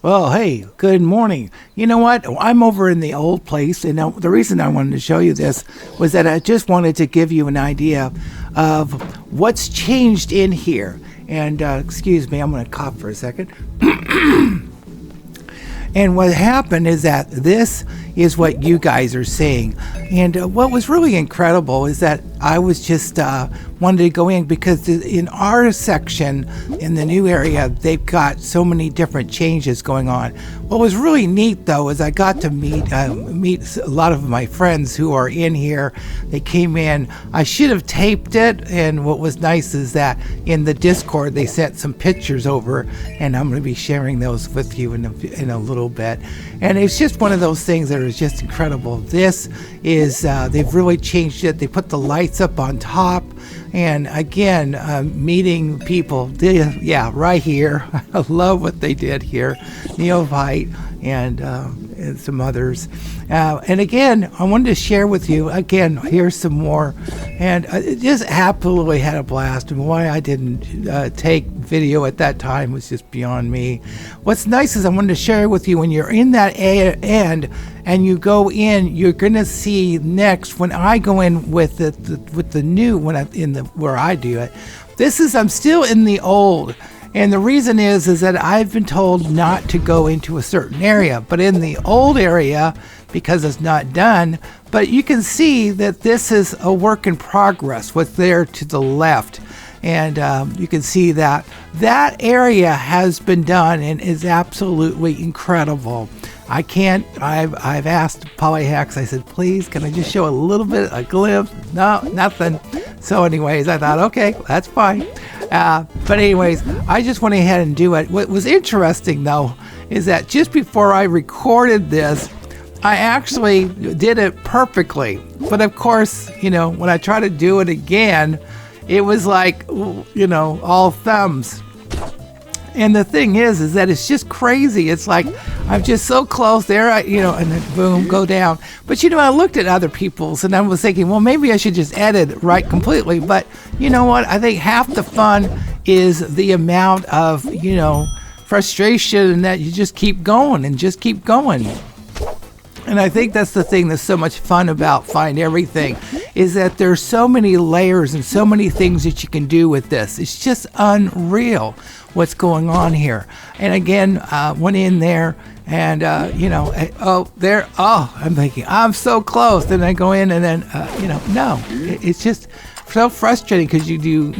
Well, hey, good morning. You know what? I'm over in the old place, and the reason I wanted to show you this was that I just wanted to give you an idea of what's changed in here. And excuse me, I'm going to cough for a second. And what happened is that this is what you guys are seeing. And what was really incredible is that I was just wanted to go in because in our section in the new area, they've got so many different changes going on. What was really neat though is I got to meet a lot of my friends who are in here. They came in. I should have taped it, and what was nice is that in the Discord they sent some pictures over, and I'm going to be sharing those with you in a little bit. And it's just one of those things that is just incredible. This is they've really changed it. They put the lights up on top, and again, meeting people. Right here. I love what they did here. Neophyte and some others. And again, I wanted to share with you, again, here's some more. And I just absolutely had a blast. And why I didn't take video at that time was just beyond me. What's nice is I wanted to share with you when you're in that end and you go in, you're going to see next when I go in with the new, when I'm in the where I do it. I'm still in the old. And the reason is that I've been told not to go into a certain area, but in the old area, because it's not done, but you can see that this is a work in progress, what's there to the left. And you can see that area has been done and is absolutely incredible. I've asked Polyhex, I said, please, can I just show a little bit, a glimpse? No, nothing. So anyways, I thought, okay, that's fine. But anyways, I just went ahead and do it. What was interesting though, is that just before I recorded this, I actually did it perfectly. But of course, when I try to do it again, it was like, all thumbs. And the thing is that it's just crazy. It's like, I'm just so close there, and then boom, go down. But I looked at other people's and I was thinking, well, maybe I should just edit right completely. But you know what? I think half the fun is the amount of, frustration, and that you just keep going and just keep going. And I think that's the thing that's so much fun about Find Everything, is that there's so many layers and so many things that you can do with this. It's just unreal what's going on here. And again, went in there and, I'm thinking, I'm so close. Then I go in and then, it's just so frustrating because you do,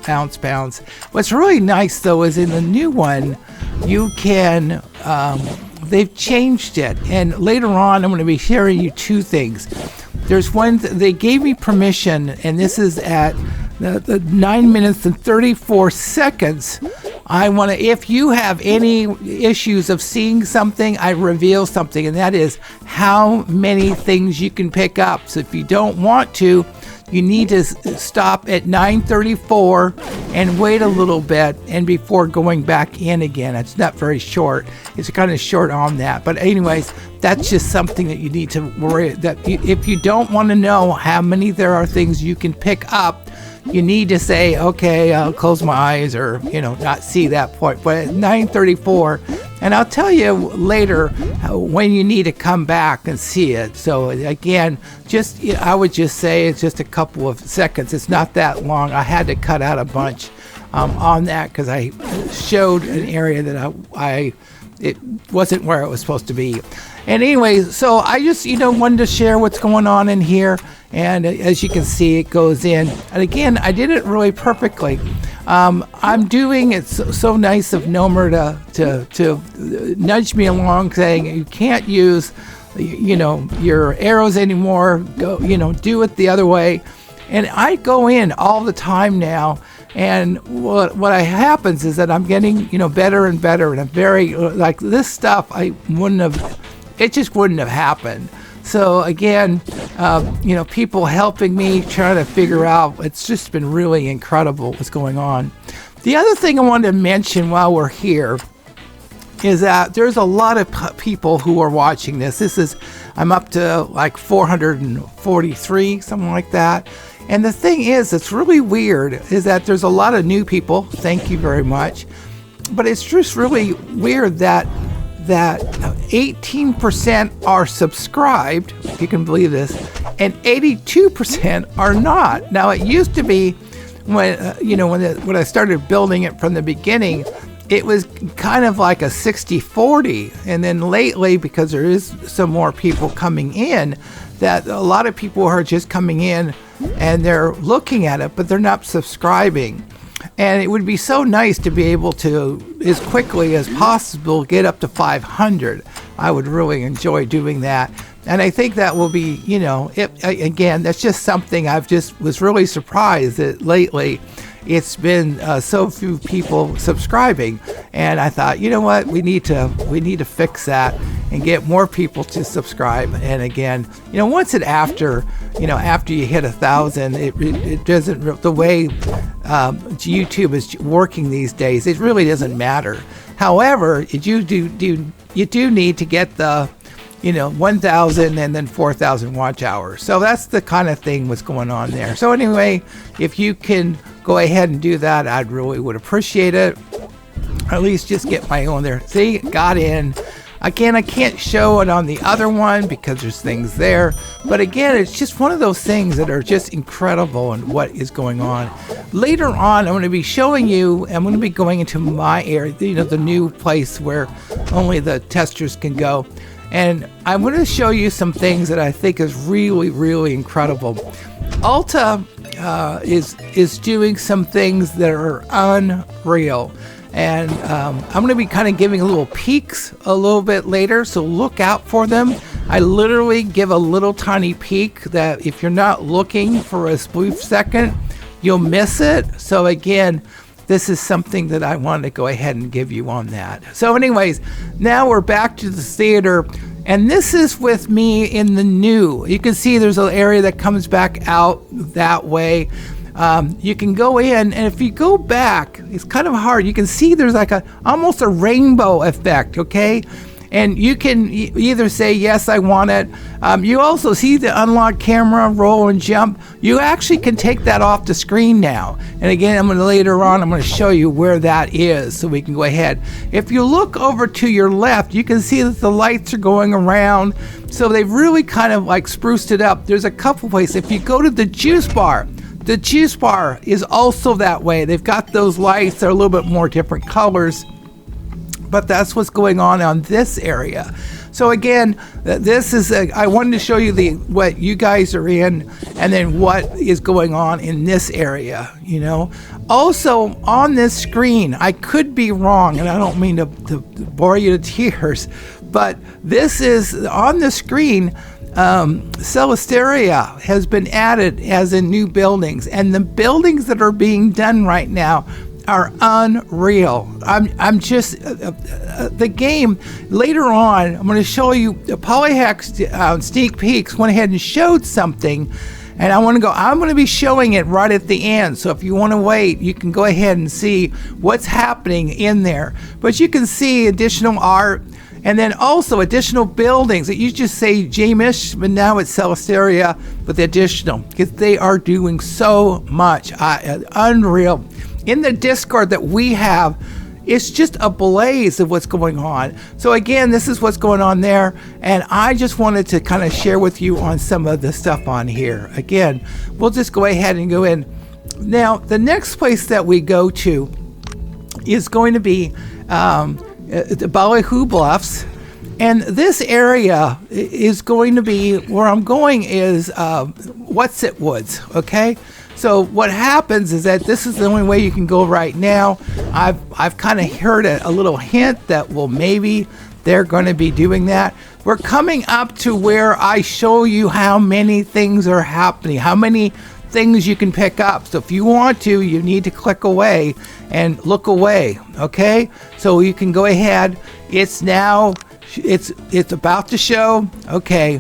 bounce. What's really nice though is in the new one, you can, they've changed it, and later on I'm going to be sharing you two things. There's one, they gave me permission, and this is at the 9 minutes and 34 seconds. I want to, if you have any issues of seeing something, I reveal something, and that is how many things you can pick up. So if you don't want to, you need to stop at 9:34 and wait a little bit, and before going back in again. It's not very short. It's kind of short on that. But anyways, that's just something that you need to worry that if you don't want to know how many there are things you can pick up, you need to say, okay, I'll close my eyes, or not see that point. But at 9:34, and I'll tell you later when you need to come back and see it. So again, I would just say it's just a couple of seconds. It's not that long. I had to cut out a bunch on that because I showed an area that it wasn't where it was supposed to be. And anyway, so I just wanted to share what's going on in here. And as you can see, it goes in. And again, I did it really perfectly. I'm doing it so nice of Nomer to nudge me along, saying you can't use your arrows anymore. Go, do it the other way. And I go in all the time now. And what happens is that I'm getting better and better. And I'm very like this stuff. It just wouldn't have happened. So again, people helping me, trying to figure out, it's just been really incredible what's going on. The other thing I wanted to mention while we're here is that there's a lot of people who are watching this. I'm up to like 443, something like that. And the thing is, it's really weird, is that there's a lot of new people. Thank you very much. But it's just really weird that that 18% are subscribed, if you can believe this, and 82% are not. Now, it used to be when when I started building it from the beginning, it was kind of like a 60-40, and then lately, because there is some more people coming in, that a lot of people are just coming in and they're looking at it, but they're not subscribing. And it would be so nice to be able to, as quickly as possible, get up to 500. I would really enjoy doing that. And I think that will be, again, that's just something I've just was really surprised that lately it's been so few people subscribing. And I thought, you know what, we need to fix that and get more people to subscribe. And again, once after you hit 1,000, it doesn't, the way YouTube is working these days, it really doesn't matter. However, you do need to get the 1,000 and then 4,000 watch hours. So that's the kind of thing what's going on there. So anyway, if you can go ahead and do that, I'd really would appreciate it. Or at least just get my own there. See, got in. Again, I can't show it on the other one because there's things there. But again, it's just one of those things that are just incredible and what is going on. Later on, I'm going to be showing you, I'm going to be going into my area, the new place where only the testers can go. And I'm going to show you some things that I think is really, really incredible. Alta is doing some things that are unreal. And I'm going to be kind of giving little peeks a little bit later, so look out for them. I literally give a little tiny peek that if you're not looking for a spoof second, you'll miss it. So again, this is something that I wanted to go ahead and give you on that. So anyways, now we're back to the theater, and this is with me in the new. You can see there's an area that comes back out that way. You can go in, and if you go back, it's kind of hard. You can see there's like almost a rainbow effect, okay? And you can either say, yes, I want it. You also see the unlock camera, roll and jump. You actually can take that off the screen now. And again, later on, I'm going to show you where that is so we can go ahead. If you look over to your left, you can see that the lights are going around. So they've really kind of like spruced it up. There's a couple places. If you go to the juice bar, the juice bar is also that way. They've got those lights that are a little bit more different colors. But that's what's going on this area. So again, this is I wanted to show you what you guys are in, and then what is going on in this area. Also on this screen, I could be wrong, and I don't mean to bore you to tears, but this is on the screen. Celesteria has been added as in new buildings, and the buildings that are being done right now are unreal. I'm just the game later on. I'm going to show you the Polyhex Sneek Peeks went ahead and showed something, and I'm going to be showing it right at the end. So if you want to wait, you can go ahead and see what's happening in there. But you can see additional art, and then also additional buildings that used to say Jamish, but now it's Celesteria with additional, because they are doing so much. Unreal. In the Discord that we have, it's just a blaze of what's going on. So again, this is what's going on there, and I just wanted to kind of share with you on some of the stuff on here. Again, we'll just go ahead and go in. Now, the next place that we go to is going to be the Ballyhoo Bluffs, and this area is going to be, where I'm going is What's It Woods, okay? So what happens is that this is the only way you can go right now. I've kind of heard a little hint that, well, maybe they're going to be doing that. We're coming up to where I show you how many things are happening, how many things you can pick up. So if you want to, you need to click away and look away, okay? So you can go ahead. It's now, it's about to show, okay?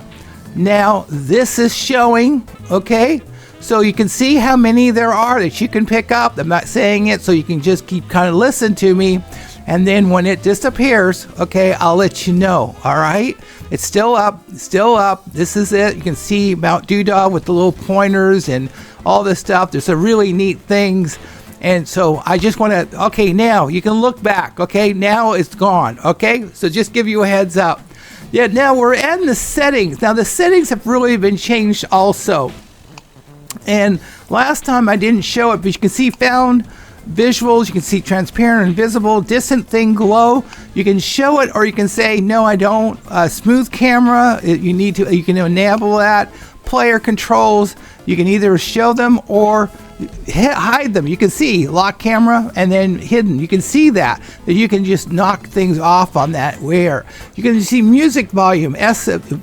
Now this is showing, okay? So you can see how many there are that you can pick up. I'm not saying it, so you can just keep kind of listen to me. And then when it disappears, okay, I'll let you know, all right? It's still up, still up. This is it. You can see Mount Doodah with the little pointers and all this stuff. There's some really neat things. And so I just want to, okay, now you can look back. Okay, now it's gone. Okay, so just give you a heads up. Yeah, now we're in the settings. Now the settings have really been changed also. And last time I didn't show it, but you can see found visuals, you can see transparent, invisible, distant thing, glow. You can show it, or you can say, no, I don't. Smooth camera, you can enable that. Player controls, you can either show them or hide them. You can see lock camera and then hidden. You can see that you can just knock things off on that. Where you can see music volume,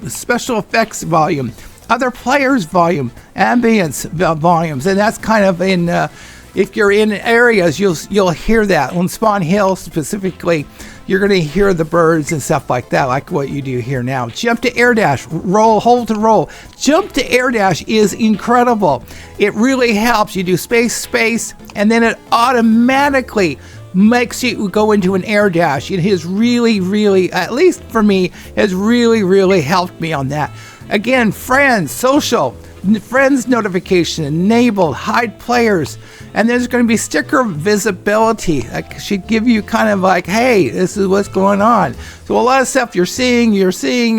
special effects volume, other players volume, ambience volumes, and that's kind of in. If you're in areas, you'll hear that. On Spawn Hill specifically, you're going to hear the birds and stuff like that, like what you do here now. Jump to air dash, roll, hold to roll. Jump to air dash is incredible. It really helps. You do space, and then it automatically makes you go into an air dash. It has really, at least for me, has really helped me on that. Again, friends, social, friends notification enabled, hide players, and there's going to be sticker visibility. That should give you kind of like, hey, this is what's going on. So a lot of stuff you're seeing,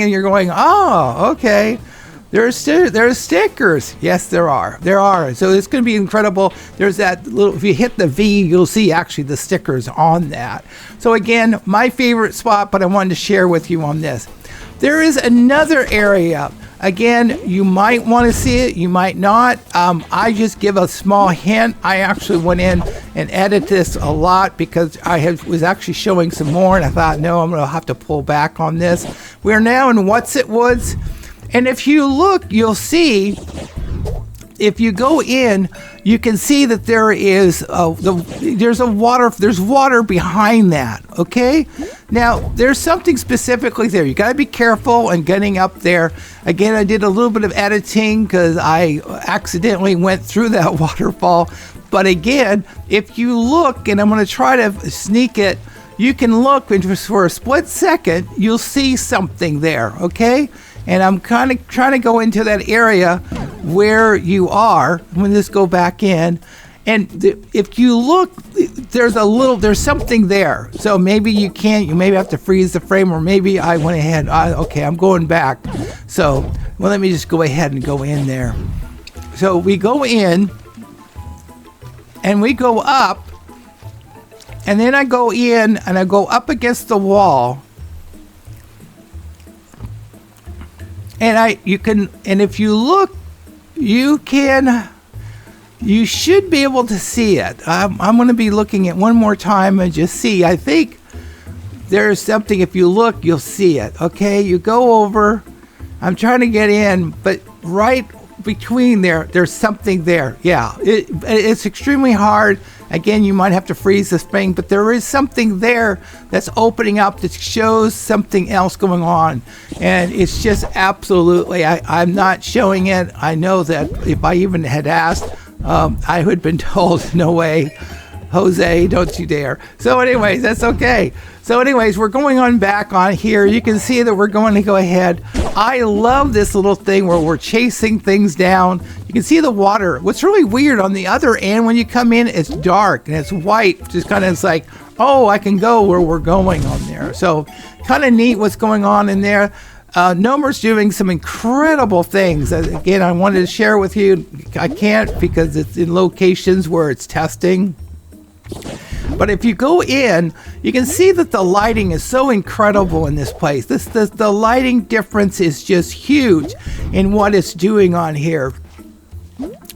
and you're going, oh, okay. There's stickers. Yes, there are. So it's going to be incredible. There's that little, if you hit the V, you'll see actually the stickers on that. So again, my favorite spot, but I wanted to share with you on this. There is another area. Again, you might want to see it, you might not. I just give a small hint. I actually went in and edited this a lot because was actually showing some more, and I thought, no, I'm going to have to pull back on this. We're now in What's It Woods, and if you look, you'll see, if you go in, you can see that there is there's water behind that. Okay, now there's something specifically there. You got to be careful and getting up there. Again, I did a little bit of editing because I accidentally went through that waterfall. But again, if you look, and I'm going to try to sneak it, you can look, and just for a split second, you'll see something there. Okay. And I'm kind of trying to go into that area where you are. I'm going to just go back in. And if you look, there's something there. So maybe you maybe have to freeze the frame, or maybe I went ahead. Okay, I'm going back. So, well, let me just go ahead and go in there. So we go in and we go up, and then I go in and I go up against the wall. And if you look, you should be able to see it. I'm going to be looking at one more time and just see. I think there's something, if you look, you'll see it. Okay, you go over. I'm trying to get in, but right between there's something there. Yeah, it's extremely hard. Again, you might have to freeze this thing, but there is something there that's opening up that shows something else going on. And it's just absolutely, I'm not showing it. I know that if I even had asked, I would have been told, no way, Jose, don't you dare. So anyways, that's okay. So anyways, we're going on back on here. You can see that we're going to go ahead. I love this little thing where we're chasing things down. You can see the water. What's really weird, on the other end, when you come in, it's dark and it's white. Just kind of, it's like, oh, I can go where we're going on there. So kind of neat what's going on in there. Nomer's doing some incredible things. Again, I wanted to share with you. I can't because it's in locations where it's testing. But if you go in, you can see that the lighting is so incredible in this place. The lighting difference is just huge in what it's doing on here.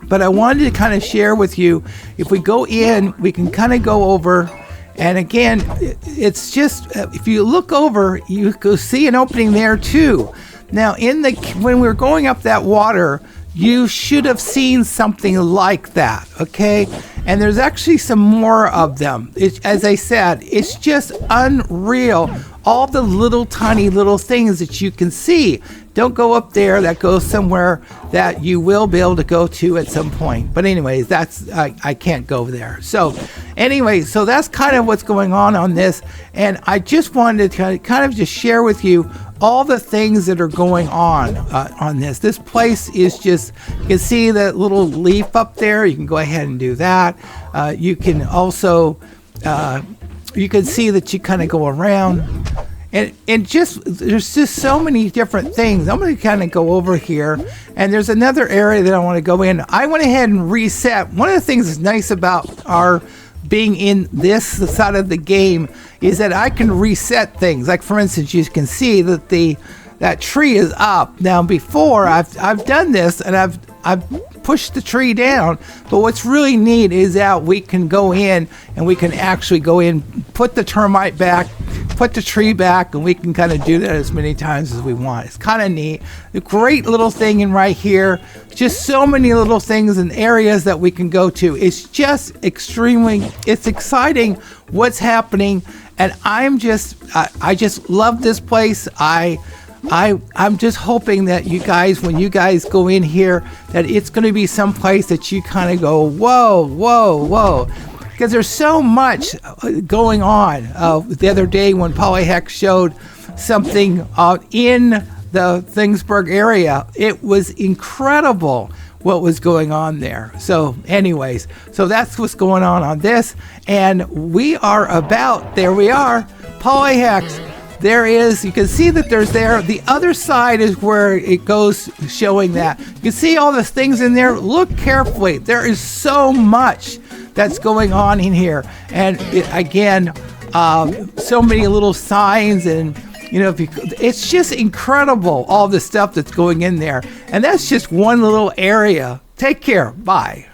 But I wanted to kind of share with you, if we go in, we can kind of go over. And again, it's just, if you look over, you go see an opening there too. Now, when we're going up that water, you should have seen something like that, okay? And there's actually some more of them. As I said, it's just unreal. All the little tiny little things that you can see. Don't go up there. That goes somewhere that you will be able to go to at some point. But anyways, I can't go there. So anyway, so that's kind of what's going on this. And I just wanted to kind of just share with you all the things that are going on this. This place is just, you can see that little leaf up there. You can go ahead and do that. You can also, you can see that you kind of go around. And just, there's just so many different things. I'm going to kind of go over here, and there's another area that I want to go in. I went ahead and reset. One of the things that's nice about our being in this side of the game is that I can reset things. Like, for instance, you can see that that tree is up. Now, before I've done this, and I've pushed the tree down, but what's really neat is that we can go in and we can actually go in, put the termite back, put the tree back, and we can kind of do that as many times as we want. It's kind of neat. A great little thing in right here. Just so many little things and areas that we can go to. It's just it's exciting what's happening, and I just love this place. I'm just hoping that you guys, when you guys go in here, that it's going to be some place that you kind of go, whoa, whoa, whoa. Because there's so much going on. The other day when Polyhex showed something in the Thingsburg area, it was incredible what was going on there. So anyways, so that's what's going on this. And we are there we are, Polyhex. There is, you can see that there's there. The other side is where it goes, showing that. You can see all the things in there. Look carefully. There is so much that's going on in here. And again, so many little signs, and it's just incredible, all the stuff that's going in there. And that's just one little area. Take care. Bye.